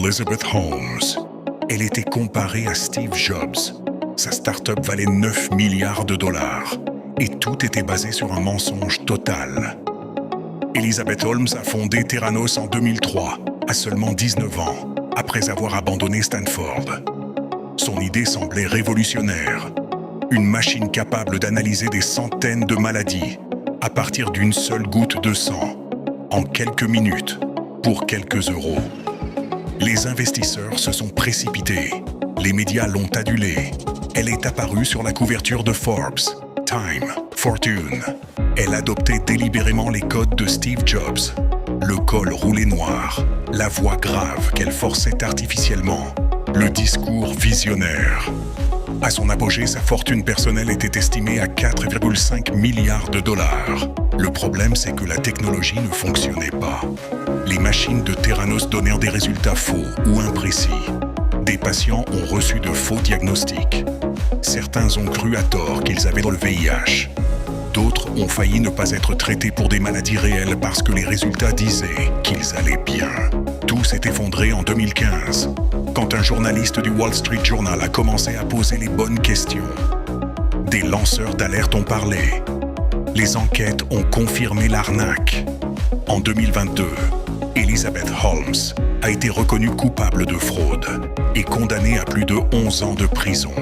Elizabeth Holmes. Elle était comparée à Steve Jobs. Sa start-up valait 9 milliards de dollars. Et tout était basé sur un mensonge total. Elizabeth Holmes a fondé Theranos en 2003, à seulement 19 ans, après avoir abandonné Stanford. Son idée semblait révolutionnaire. Une machine capable d'analyser des centaines de maladies à partir d'une seule goutte de sang, en quelques minutes, pour quelques euros. Les investisseurs se sont précipités. Les médias l'ont adulée. Elle est apparue sur la couverture de Forbes, Time, Fortune. Elle adoptait délibérément les codes de Steve Jobs. Le col roulé noir, la voix grave qu'elle forçait artificiellement, le discours visionnaire. À son apogée, sa fortune personnelle était estimée à 4,5 milliards de dollars. Le problème, c'est que la technologie ne fonctionnait pas. Les machines de Theranos donnèrent des résultats faux ou imprécis. Des patients ont reçu de faux diagnostics. Certains ont cru à tort qu'ils avaient le VIH. D'autres ont failli ne pas être traités pour des maladies réelles parce que les résultats disaient qu'ils allaient bien. Tout s'est effondré en 2015, quand un journaliste du Wall Street Journal a commencé à poser les bonnes questions. Des lanceurs d'alerte ont parlé. Les enquêtes ont confirmé l'arnaque. En 2022, Elizabeth Holmes a été reconnue coupable de fraude et condamnée à plus de 11 ans de prison.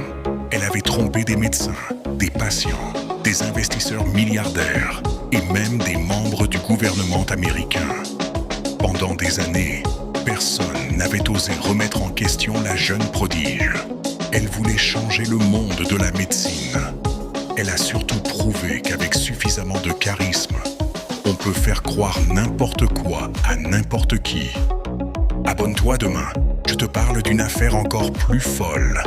Elle avait trompé des médecins, des patients, des investisseurs milliardaires et même des membres du gouvernement américain. Pendant des années, personne n'avait osé remettre en question la jeune prodige. Elle voulait changer le monde de la médecine. Elle a surtout prouvé qu'avec suffisamment de charisme, on peut faire croire n'importe quoi à n'importe qui. Abonne-toi demain, je te parle d'une affaire encore plus folle.